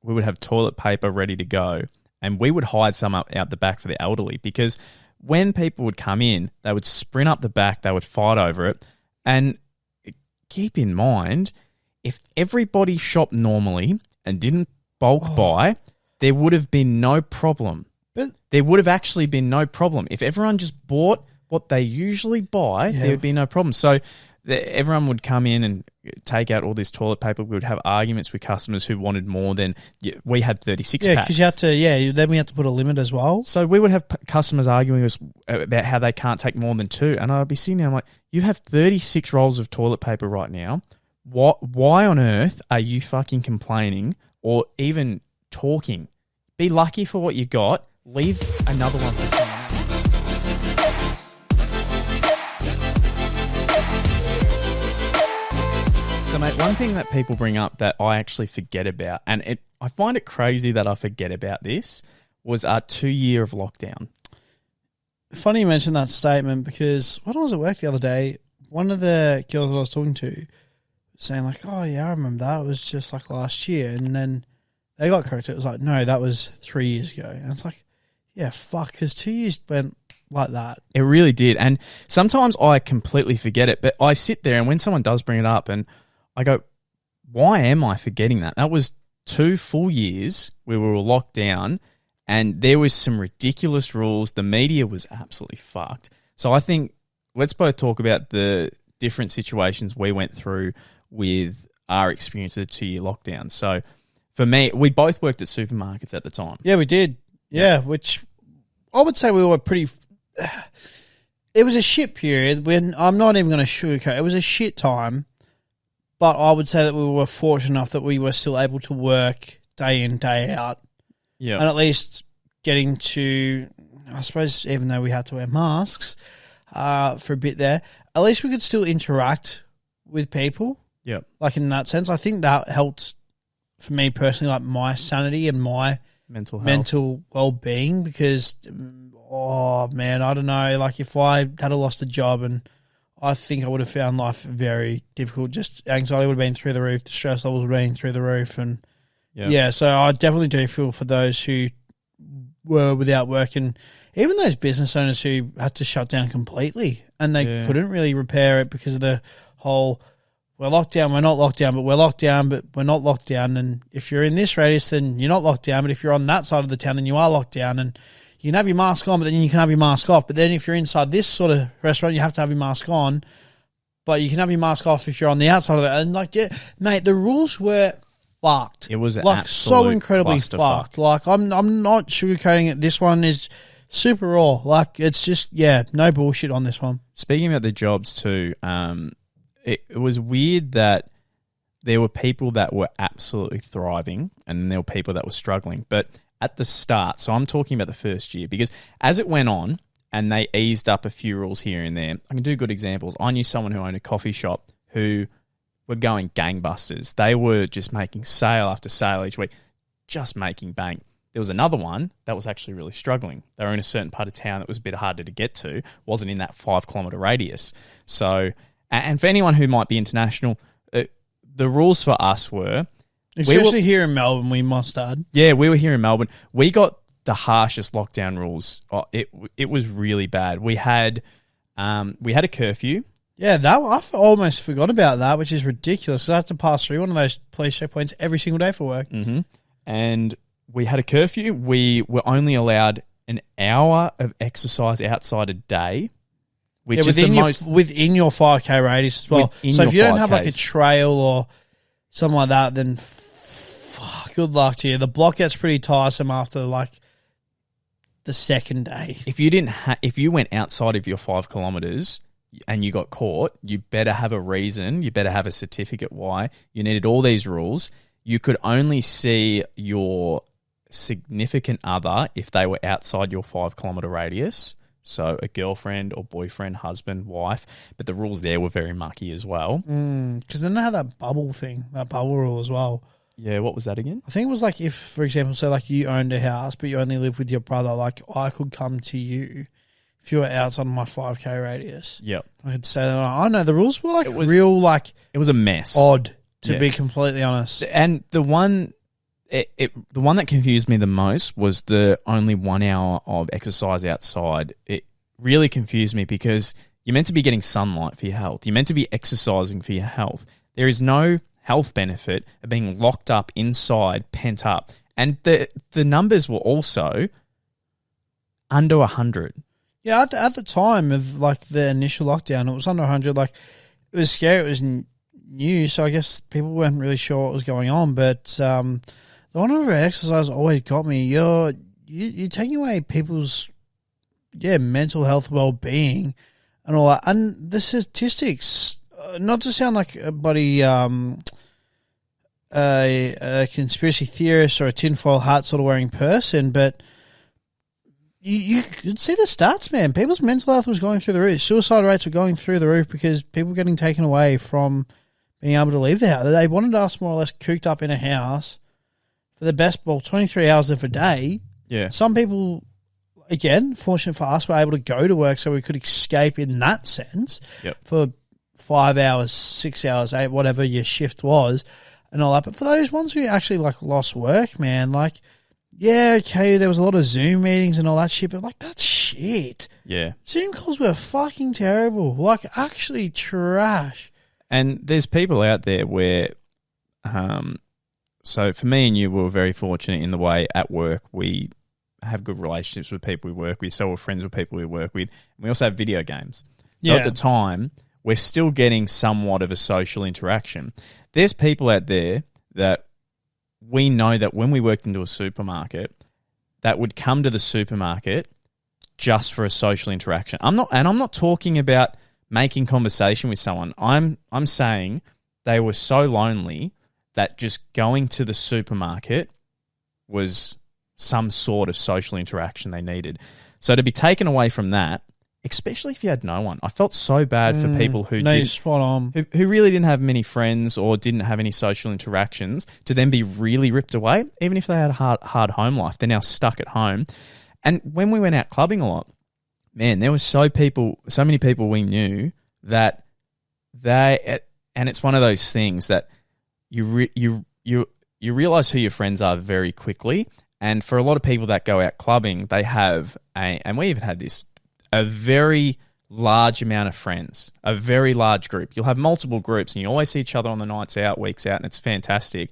we would have toilet paper ready to go, and we would hide some out the back for the elderly, because when people would come in, they would sprint up the back, they would fight over it. And keep in mind, if everybody shopped normally and didn't bulk buy, there would have been no problem. But there would have actually been no problem. If everyone just bought what they usually buy, there would be no problem. So everyone would come in and take out all this toilet paper. We would have arguments with customers who wanted more than we had 36 packs. Because you had to, then we had to put a limit as well. So we would have customers arguing with us about how they can't take more than 2. And I'd be sitting there, I'm like, you have 36 rolls of toilet paper right now. Why on earth are you fucking complaining or even talking? Be lucky for what you got. Leave another one for someone else. So, mate, one thing that people bring up that I actually forget about, and I find it crazy that I forget about this, was our 2 year of lockdown. Funny you mentioned that statement, because when I was at work the other day, one of the girls that I was talking to was saying like, oh yeah, I remember that. It was just like last year. And then they got corrected. It was like, no, that was 3 years ago. And it's like, yeah, fuck, because 2 years went like that. It really did. And sometimes I completely forget it, but I sit there and when someone does bring it up and I go, why am I forgetting that? That was 2 full years where we were locked down and there was some ridiculous rules. The media was absolutely fucked. So I think let's both talk about the different situations we went through with our experience of the 2 year lockdown. So for me, we both worked at supermarkets at the time. Yeah, we did. Yeah, which I would say we were pretty... It was a shit period. I'm not even going to sugarcoat. It was a shit time, but I would say that we were fortunate enough that we were still able to work day in, day out. Yeah. And at least getting to, I suppose, even though we had to wear masks for a bit there, at least we could still interact with people. Yeah. Like in that sense, I think that helped for me personally, like my sanity and my mental well-being, because, oh man, I don't know, like if I had lost a job, and I think I would have found life very difficult. Just anxiety would have been through the roof, the stress levels would have been through the roof, and so I definitely do feel for those who were without work, and even those business owners who had to shut down completely and they couldn't really repair it because of the whole, we're locked down, we're not locked down, but we're locked down, but we're not locked down. And if you're in this radius, then you're not locked down. But if you're on that side of the town, then you are locked down. And you can have your mask on, but then you can have your mask off. But then if you're inside this sort of restaurant, you have to have your mask on. But you can have your mask off if you're on the outside of it. And like, yeah, mate, the rules were fucked. It was like so incredibly fucked. Like I'm not sugarcoating it. This one is super raw. Like it's just, no bullshit on this one. Speaking about the jobs too, it was weird that there were people that were absolutely thriving and there were people that were struggling. But at the start, so I'm talking about the first year, because as it went on and they eased up a few rules here and there, I can do good examples. I knew someone who owned a coffee shop who were going gangbusters. They were just making sale after sale each week, just making bank. There was another one that was actually really struggling. They were in a certain part of town that was a bit harder to get to, wasn't in that 5 kilometre radius. So... And for anyone who might be international, the rules for us were... Especially here in Melbourne, we must add. Yeah, we were here in Melbourne. We got the harshest lockdown rules. It was really bad. We had a curfew. Yeah, I almost forgot about that, which is ridiculous. I have to pass through one of those police checkpoints every single day for work. Mm-hmm. And we had a curfew. We were only allowed an hour of exercise outside a day. Which is within your 5K radius as well. So if you don't have like a trail or something like that, then good luck to you. The block gets pretty tiresome after like the second day. If you went outside of your 5 kilometres and you got caught, you better have a reason. You better have a certificate why. You needed all these rules. You could only see your significant other if they were outside your 5 kilometre radius. So a girlfriend or boyfriend, husband, wife. But the rules there were very mucky as well. Because then they had that bubble thing, that bubble rule as well. Yeah, what was that again? I think it was like if, for example, say like you owned a house but you only lived with your brother, like I could come to you if you were outside of my 5K radius. Yep. I could say that. I know the rules were like it was a mess. Odd, to be completely honest. And the one... the one that confused me the most was the only 1 hour of exercise outside. It really confused me because you're meant to be getting sunlight for your health. You're meant to be exercising for your health. There is no health benefit of being locked up inside, pent up. And the numbers were also under 100. Yeah, at the time of like the initial lockdown, it was under 100. Like, it was scary. It was new, so I guess people weren't really sure what was going on. But the one over exercise always got me. You're taking away people's mental health, well-being, and all that. And the statistics, not to sound like a bloody a conspiracy theorist or a tinfoil hat sort of wearing person, but you could see the stats, man. People's mental health was going through the roof. Suicide rates were going through the roof because people were getting taken away from being able to leave the house. They wanted us more or less cooped up in a house for the best, 23 hours of a day. Yeah. Some people, again, fortunate for us, were able to go to work so we could escape in that sense for 5 hours, 6 hours, 8, whatever your shift was and all that. But for those ones who actually like lost work, man, like, yeah, okay, there was a lot of Zoom meetings and all that shit, but like, that's shit. Yeah. Zoom calls were fucking terrible. Like, actually trash. And there's people out there where, so for me and you, we were very fortunate in the way at work we have good relationships with people we work with, so we're friends with people we work with. And we also have video games. So at the time, we're still getting somewhat of a social interaction. There's people out there that we know that when we worked into a supermarket, that would come to the supermarket just for a social interaction. I'm not talking about making conversation with someone. I'm saying they were so lonely that just going to the supermarket was some sort of social interaction they needed. So to be taken away from that, especially if you had no one, I felt so bad for people who who really didn't have many friends or didn't have any social interactions, to then be really ripped away. Even if they had a hard home life, they're now stuck at home. And when we went out clubbing a lot, man, there was so many people we knew that and it's one of those things that you realize who your friends are very quickly. And for a lot of people that go out clubbing, they have and we even had this, a very large amount of friends, a very large group. You'll have multiple groups and you always see each other on the nights out, weeks out, and it's fantastic.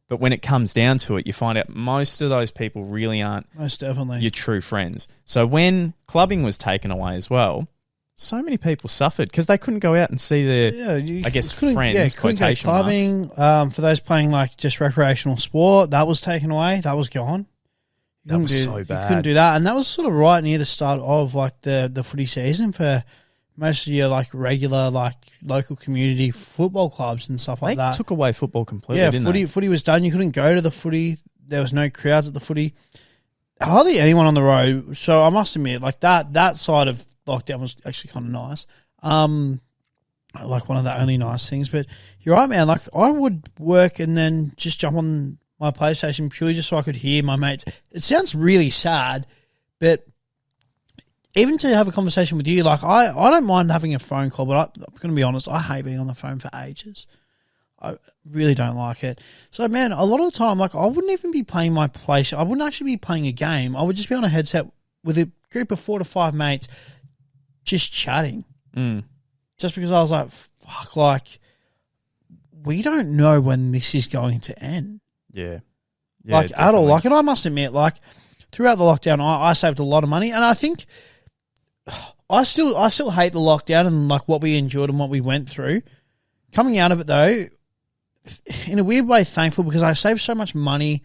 But when it comes down to it, you find out most of those people really aren't your true friends. So when clubbing was taken away as well, so many people suffered because they couldn't go out and see their, friends. Yeah, couldn't go clubbing. For those playing like just recreational sport, that was taken away. That was gone. That was so bad. You couldn't do that. And that was sort of right near the start of like the footy season for most of your like regular like local community football clubs and stuff like that. They took away football completely, didn't they? Footy was done. You couldn't go to the footy. There was no crowds at the footy. Hardly anyone on the road. So I must admit, like that side of lockdown was actually kind of nice. Like one of the only nice things. But you're right, man. Like I would work and then just jump on my PlayStation purely just so I could hear my mates. It sounds really sad, but even to have a conversation with you, like I don't mind having a phone call, but I'm going to be honest, I hate being on the phone for ages. I really don't like it. So, man, a lot of the time, like I wouldn't even be playing my PlayStation. I wouldn't actually be playing a game. I would just be on a headset with a group of 4 to 5 mates just chatting. Just because I was like, fuck, like we don't know when this is going to end. Yeah, like definitely. At all. Like, and I must admit, like throughout the lockdown, I saved a lot of money, and I think I still hate the lockdown and like what we endured and what we went through. Coming out of it though, in a weird way, thankful because I saved so much money,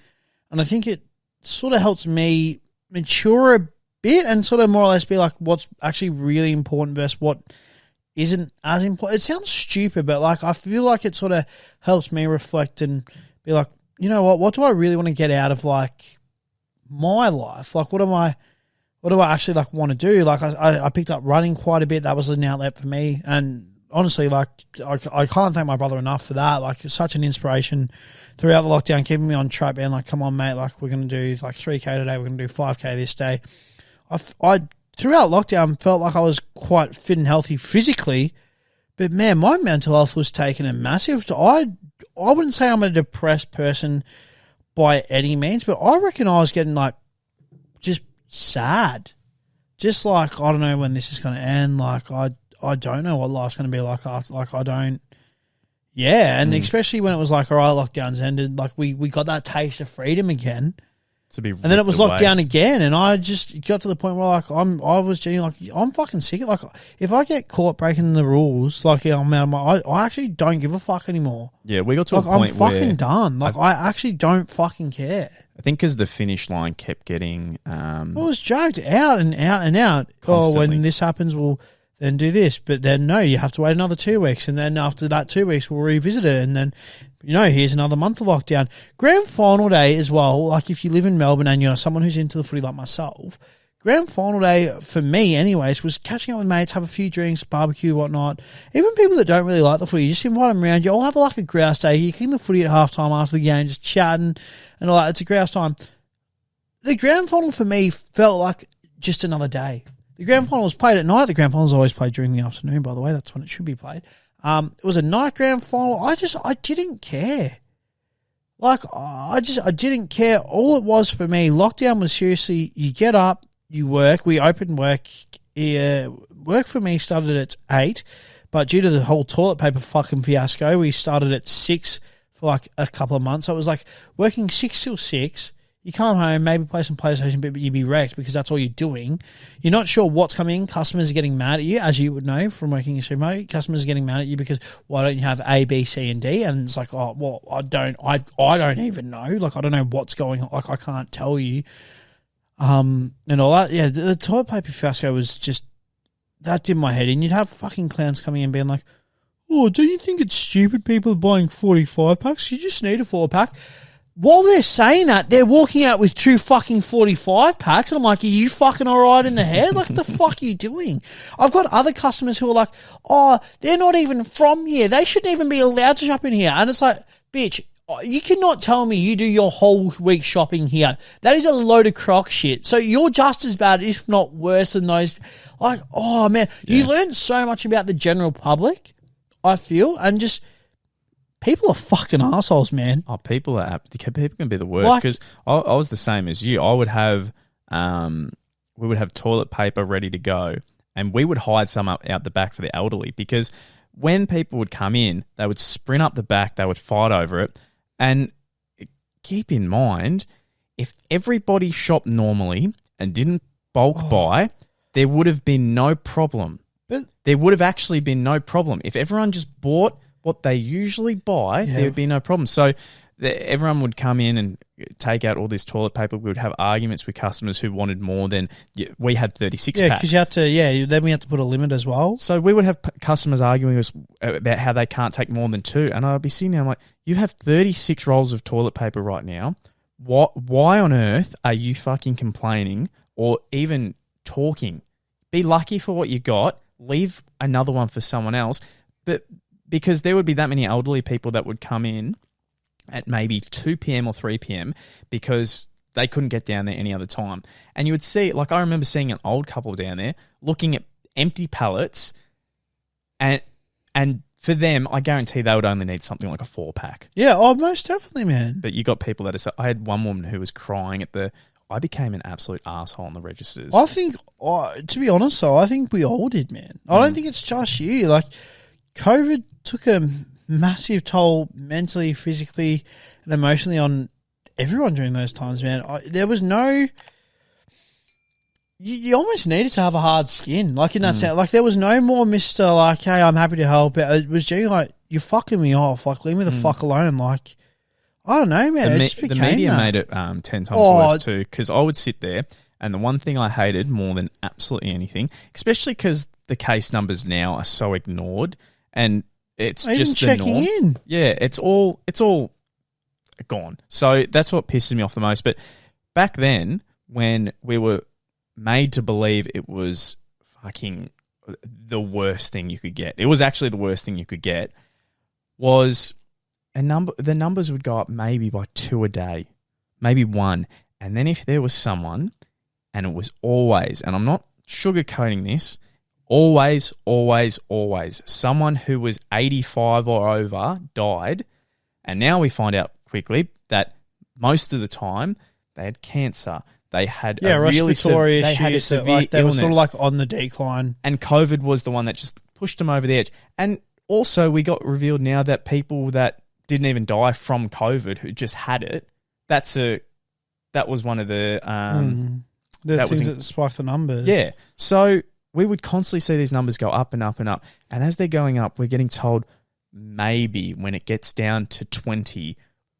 and I think it sort of helps me mature a bit and sort of more or less be like what's actually really important versus what isn't as important. It sounds stupid, but like I feel like it sort of helps me reflect and be like, you know what do I really want to get out of like my life? Like what do I actually like want to do? Like I picked up running quite a bit. That was an outlet for me. And honestly, like I can't thank my brother enough for that. Like it's such an inspiration throughout the lockdown, keeping me on track, being like, come on, mate, like we're going to do like 3K today. We're going to do 5K this day. I throughout lockdown felt like I was quite fit and healthy physically, but man, my mental health was taking a massive. I wouldn't say I'm a depressed person, by any means, but I reckon I was getting like just sad. Just like, I don't know when this is going to end. Like, I don't know what life's going to be like after. Like, I don't. Yeah, and especially when it was like, all right, lockdown's ended. Like, we got that taste of freedom again. And then it was locked down again, and I just got to the point where like I was genuinely like, I'm fucking sick. Like, if I get caught breaking the rules, like I'm out of my, I actually don't give a fuck anymore. Yeah, we got to like, a point where I'm fucking done. Like, I actually don't fucking care. I think because the finish line kept getting, it was joked out and out and out. Constantly. Oh, when this happens, we'll then do this, but then no, you have to wait another 2 weeks, and then after that 2 weeks, we'll revisit it, and then. Here's another month of lockdown. Grand final day as well, like if you live in Melbourne and you're someone who's into the footy like myself, grand final day for me anyways was catching up with mates, have a few drinks, barbecue, whatnot. Even people that don't really like the footy, you just invite them around. You all have like a grouse day. You king the footy at halftime after the game, just chatting and all that. It's a grouse time. The grand final for me felt like just another day. The grand final was played at night. The grand final is always played during the afternoon, by the way. That's when it should be played. It was a night grand final. I didn't care. Like, I didn't care. All it was for me, lockdown was seriously, you get up, you work. We opened work. Work for me started at 8, but due to the whole toilet paper fucking fiasco, we started at 6 for like a couple of months. So it was like working 6 till 6. You come home, maybe play some PlayStation, but you'd be wrecked because that's all you're doing. You're not sure what's coming. Customers are getting mad at you, as you would know from working in a supermarket. Customers are getting mad at you because why don't you have A, B, C, and D? And it's like, oh, well, I don't even know. Like, I don't know what's going on. Like, I can't tell you. And all that. Yeah, the toilet paper fiasco was just, that did my head in. You'd have fucking clowns coming in being like, oh, do you think it's stupid people are buying 45 packs? You just need a 4-pack. While they're saying that, they're walking out with 2 fucking 45 packs. And I'm like, are you fucking all right in the head? Like, what the fuck are you doing? I've got other customers who are like, oh, they're not even from here. They shouldn't even be allowed to shop in here. And it's like, bitch, you cannot tell me you do your whole week shopping here. That is a load of crock shit. So you're just as bad, if not worse than those. Like, oh, man. Yeah. You learn so much about the general public, I feel, and just... People are fucking assholes, man. Oh, people can be the worst because I was the same as you. I would have, we would have toilet paper ready to go, and we would hide some out the back for the elderly because when people would come in, they would sprint up the back, they would fight over it, and keep in mind, if everybody shopped normally and didn't bulk buy, there would have been no problem. There would have actually been no problem if everyone just bought what they usually buy, there would be no problem. So everyone would come in and take out all this toilet paper. We would have arguments with customers who wanted more than we had 36 packs. Yeah, because you had to. Then we had to put a limit as well. So we would have customers arguing with us about how they can't take more than 2, and I'd be sitting there, I'm like, you have 36 rolls of toilet paper right now. Why on earth are you fucking complaining or even talking? Be lucky for what you got. Leave another one for someone else, but. Because there would be that many elderly people that would come in at maybe 2 p.m. or 3 p.m. because they couldn't get down there any other time. And you would see, like I remember seeing an old couple down there looking at empty pallets and for them, I guarantee they would only need something like a 4-pack. Yeah, most definitely, man. But you got people that are... I had one woman who was crying at the... I became an absolute asshole on the registers. I think, to be honest though, I think we all did, man. I don't think it's just you. Like, COVID took a massive toll mentally, physically, and emotionally on everyone during those times, man. There was no... You almost needed to have a hard skin, like in that sense. Like, there was no more Mr. like, hey, I'm happy to help. It was genuinely like, you're fucking me off. Like, leave me the fuck alone. Like, I don't know, man. The media made it 10 times worse too, because I would sit there, and the one thing I hated more than absolutely anything, especially because the case numbers now are so ignored, and it's just the norm. In. Yeah, it's all gone. So that's what pisses me off the most. But back then, when we were made to believe it was fucking the worst thing you could get, it was actually the worst thing you could get, was the numbers would go up maybe by 2 a day, maybe 1. And then if there was someone, and it was always, and I'm not sugarcoating this, always, someone who was 85 or over died. And now we find out quickly that most of the time they had cancer. They had respiratory issues. They had a severe they were illness. sort of like on the decline. And COVID was the one that just pushed them over the edge. And also we got revealed now that people that didn't even die from COVID who just had it, that was one of the things that spiked the numbers. Yeah. So we would constantly see these numbers go up and up and up. And as they're going up, we're getting told maybe when it gets down to 20,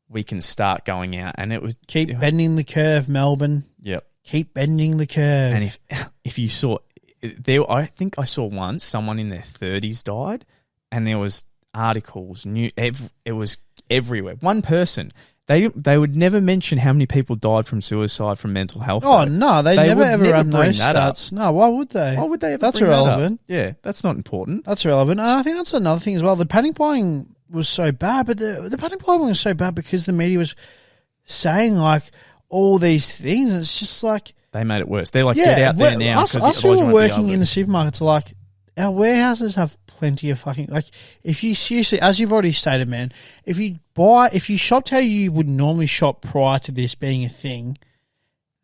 we can start going out. And it was... Keep bending the curve, Melbourne. Yep. Keep bending the curve. And if you saw... I think I saw once someone in their 30s died, and there was articles, it was everywhere. One person... They would never mention how many people died from suicide, from mental health. Oh, no, they never ever run those stats. Up. No, why would they? Why would they ever That's bring irrelevant. That up? Yeah, that's not important. That's irrelevant. And I think that's another thing as well. The panic buying was so bad, but the panic buying was so bad because the media was saying like all these things. And it's just like... They made it worse. They're like, get out there now. Us who were working in the supermarkets are like, our warehouses have plenty of fucking... Like, if you seriously, as you've already stated, man, if you shopped how you would normally shop prior to this being a thing,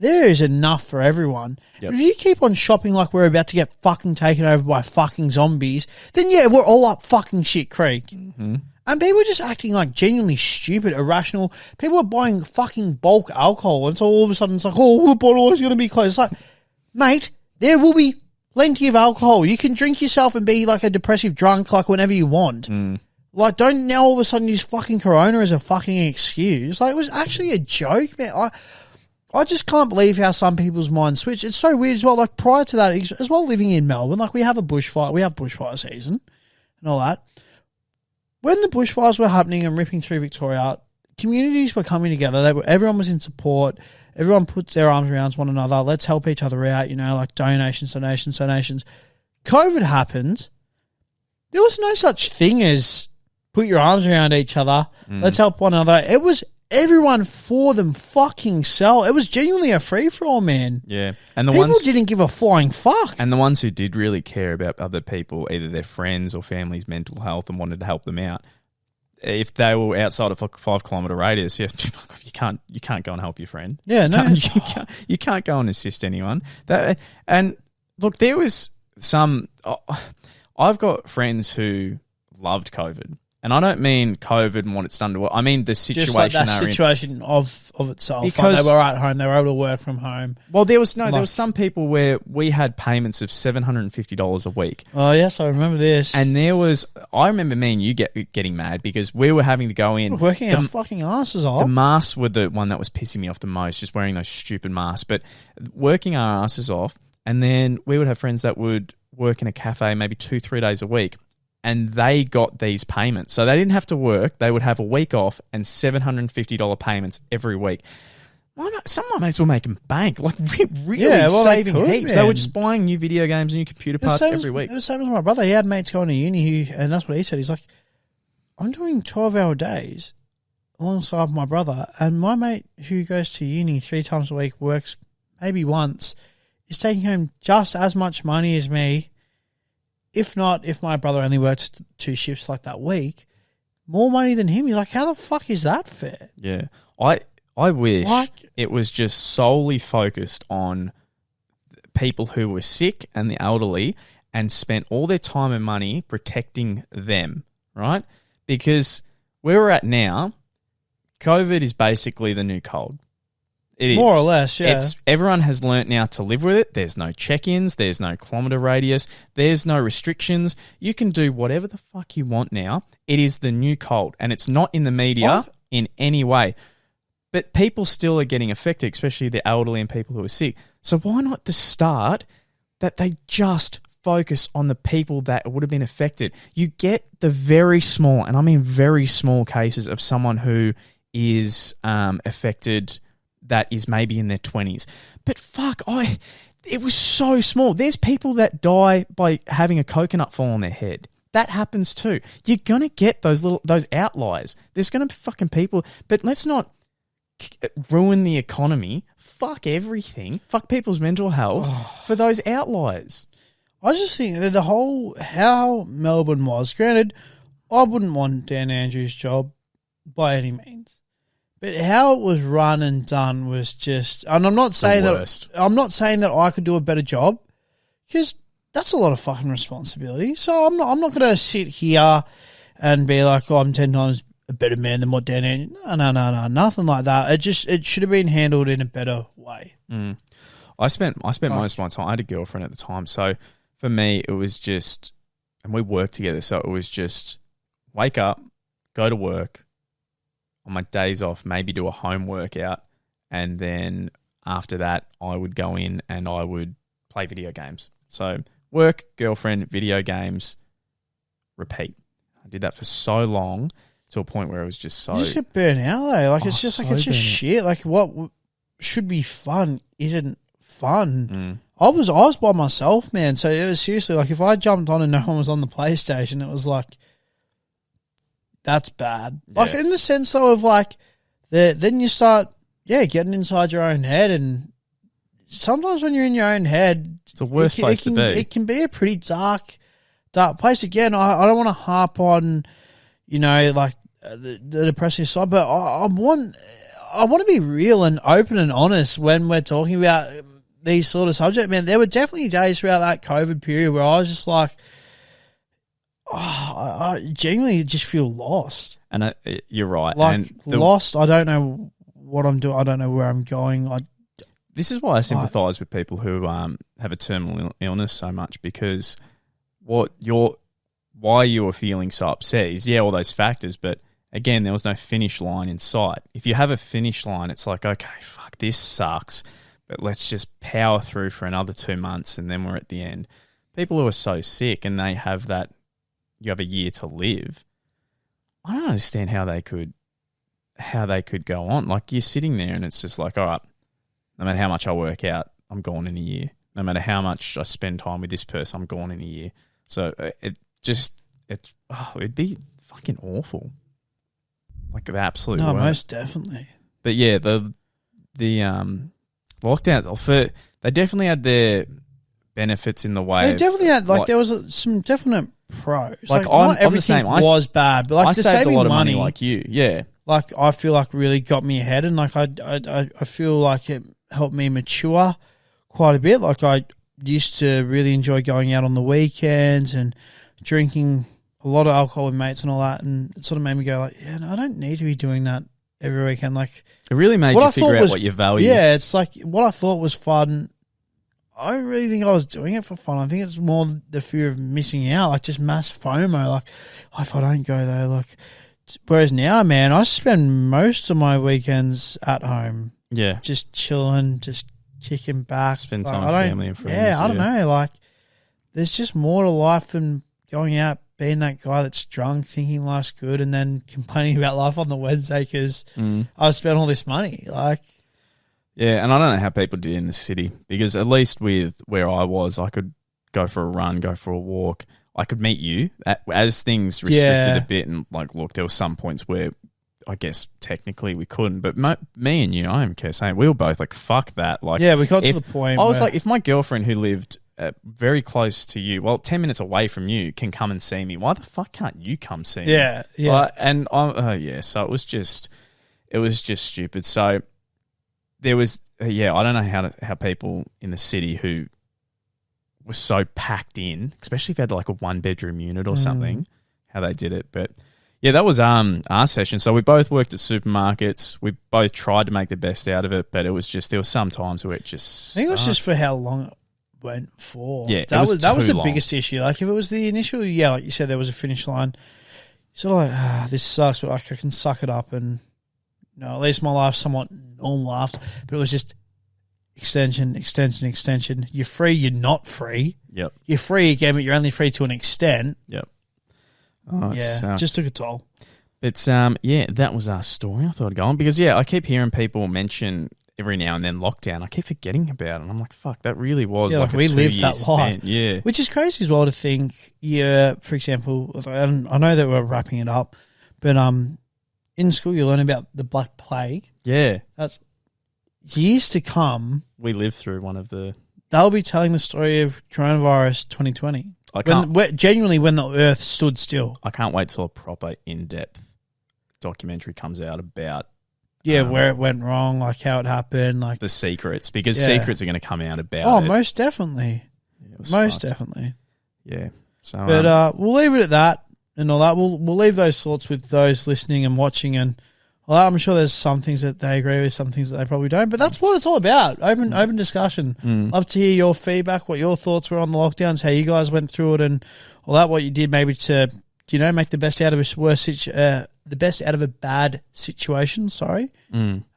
there is enough for everyone. Yep. But if you keep on shopping like we're about to get fucking taken over by fucking zombies, then yeah, we're all up fucking shit creek. Mm-hmm. And people are just acting like genuinely stupid, irrational. People are buying fucking bulk alcohol, and so all of a sudden it's like, oh, the bottle is going to be closed. It's like, mate, there will be plenty of alcohol. You can drink yourself and be like a depressive drunk like whenever you want. Like, don't now all of a sudden use fucking Corona as a fucking excuse. Like, it was actually a joke, man. I just can't believe how some people's minds switch. It's so weird as well. Like, prior to that, as well, living in Melbourne, like, we have bushfire season and all that. When the bushfires were happening and ripping through Victoria, communities were coming together. Everyone was in support. Everyone puts their arms around one another. Let's help each other out, like donations. COVID happened. There was no such thing as put your arms around each other. Let's help one another. It was everyone for them fucking self. It was genuinely a free-for-all, man. Yeah. And people didn't give a flying fuck. And the ones who did really care about other people, either their friends or family's mental health and wanted to help them out, if they were outside of a 5 kilometre radius, you can't go and help your friend. Yeah, no. You can't go and assist anyone. And look, there was some... I've got friends who loved COVID. And I don't mean COVID and what it's done to it. I mean the situation. Just like that situation of itself. Because like they were at home, they were able to work from home. Well, there was some people where we had payments of $750 a week. Oh yes, I remember this. And I remember me and you getting mad because we were having to go in. We're working our fucking asses off. The masks were the one that was pissing me off the most, just wearing those stupid masks. But working our asses off, and then we would have friends that would work in a cafe maybe 2-3 days a week. And they got these payments. So they didn't have to work. They would have a week off and $750 payments every week. Some of my mates were making bank, like really saving heaps. Man. They were just buying new video games and new computer parts every week. It was the same as my brother. He had mates going to uni, and that's what he said. He's like, I'm doing 12-hour days alongside my brother, and my mate who goes to uni 3 times a week, works maybe once, is taking home just as much money as me. If my brother only works 2 shifts like that week, more money than him. You're like, how the fuck is that fair? Yeah. I wish it was just solely focused on people who were sick and the elderly and spent all their time and money protecting them, right? Because where we're at now, COVID is basically the new cold. It is. More or less, yeah. Everyone has learnt now to live with it. There's no check-ins. There's no kilometre radius. There's no restrictions. You can do whatever the fuck you want now. It is the new cold, and it's not in the media in any way. But people still are getting affected, especially the elderly and people who are sick. So why not at the start that they just focus on the people that would have been affected? You get the very small, and I mean very small cases of someone who is affected that is maybe in their 20s. But fuck, it was so small. There's people that die by having a coconut fall on their head. That happens too. You're going to get those outliers. There's going to be fucking people, but let's not ruin the economy. Fuck everything. Fuck people's mental health for those outliers. I just think that the whole, how Melbourne was, granted, I wouldn't want Dan Andrews' job by any means. But how it was run and done was just, and I'm not saying that I could do a better job, because that's a lot of fucking responsibility. So I'm not going to sit here and be like, oh, I'm 10 times a better man than what Dan is. No, nothing like that. It should have been handled in a better way. Mm. I spent most of my time. I had a girlfriend at the time, so for me it was just, and we worked together, so it was just wake up, go to work. On my days off, maybe do a home workout, and then after that, I would go in and I would play video games. So work, girlfriend, video games, repeat. I did that for so long to a point where it was just so. You just get burnt out though. Like it's just shit. Like what should be fun isn't fun. I was by myself, man. So it was seriously like if I jumped on and no one was on the PlayStation, it was like. That's bad. Yeah. Like in the sense though of like, then you start, getting inside your own head, and sometimes when you're in your own head, it's the worst place to be. It can be a pretty dark place. Again, I don't want to harp on, like the depressive side, but I want to be real and open and honest when we're talking about these sort of subjects. Man, there were definitely days throughout that COVID period where I was just like. I genuinely just feel lost. And you're right. Like, and lost, I don't know what I'm doing. I don't know where I'm going. This is why I sympathise with people who have a terminal illness so much, because why you were feeling so upset is, all those factors, but again, there was no finish line in sight. If you have a finish line, it's like, okay, fuck, this sucks, but let's just power through for another 2 months and then we're at the end. People who are so sick and they have that, you have a year to live. I don't understand how they could go on. Like, you're sitting there and it's just like, all right, no matter how much I work out, I'm gone in a year. No matter how much I spend time with this person, I'm gone in a year. So it'd be fucking awful. Like the absolute worst. Most definitely. But yeah, the lockdowns, they definitely had their benefits in the way. They definitely had, there was some definite pros. Like not everything was bad, but like I the saved saving a lot of money, like you, yeah. Like I feel like really got me ahead, and like I feel like it helped me mature quite a bit. Like I used to really enjoy going out on the weekends and drinking a lot of alcohol with mates and all that, and it sort of made me go like, I don't need to be doing that every weekend. Like it really made you figure out what you value. Yeah, it's like what I thought was fun. I don't really think I was doing it for fun. I think it's more the fear of missing out, like just mass FOMO. Like, if I don't go there, like. Whereas now, man, I spend most of my weekends at home. Yeah, just chilling, just kicking back, spend time with family and friends. Yeah, I don't know. Like, there's just more to life than going out, being that guy that's drunk, thinking life's good, and then complaining about life on the Wednesday because I've spent all this money. Like. Yeah, and I don't know how people did in the city, because at least with where I was, I could go for a run, go for a walk. I could meet you as things restricted a bit, and like, look, there were some points where I guess technically we couldn't, but me and you, I don't care saying, we were both like, fuck that. Like, yeah, we got to the point. I was like, if my girlfriend who lived very close to you, 10 minutes away from you, can come and see me, why the fuck can't you come see me? Yeah. And so it was just stupid. So. There was, I don't know how people in the city who were so packed in, especially if you had like a 1-bedroom unit or something, how they did it. But yeah, that was our session. So we both worked at supermarkets. We both tried to make the best out of it, but it was just, there were some times where it just. I think it was just for how long it went for. Yeah, that was the biggest issue. Like if it was the initial, like you said, there was a finish line. Sort of like, this sucks, but like I can suck it up and. At least my life somewhat normal after, but it was just extension. You're free, you're not free. Yep. You're free again, but you're only free to an extent. Yep. Just took a toll. It's that was our story. I thought I'd go on because I keep hearing people mention every now and then lockdown. I keep forgetting about it, and I'm like, fuck, that really was like we lived that life. Yeah, which is crazy as well to think. Yeah, for example, I know that we're wrapping it up, but in school, you learn about the Black Plague. Yeah. That's years to come. We lived through one of the... They'll be telling the story of coronavirus 2020. Genuinely when the earth stood still. I can't wait till a proper in-depth documentary comes out about Yeah, where it went wrong, like how it happened, like the secrets, because secrets are going to come out about Oh, it. most definitely. Most definitely. Yeah. So, but we'll leave it at that and all that. We'll leave those thoughts with those listening and watching, and all that. I'm sure there's some things that they agree with, some things that they probably don't. But that's what it's all about. Open discussion. Love to hear your feedback, what your thoughts were on the lockdowns, how you guys went through it, and all that. What you did maybe to make the best out of the best out of a bad situation. Sorry.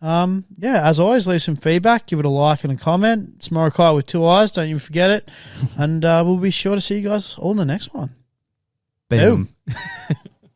As always, leave some feedback. Give it a like and a comment. It's Morokaii with 2 eyes. Don't you forget it. And we'll be sure to see you guys all in the next one. Boom.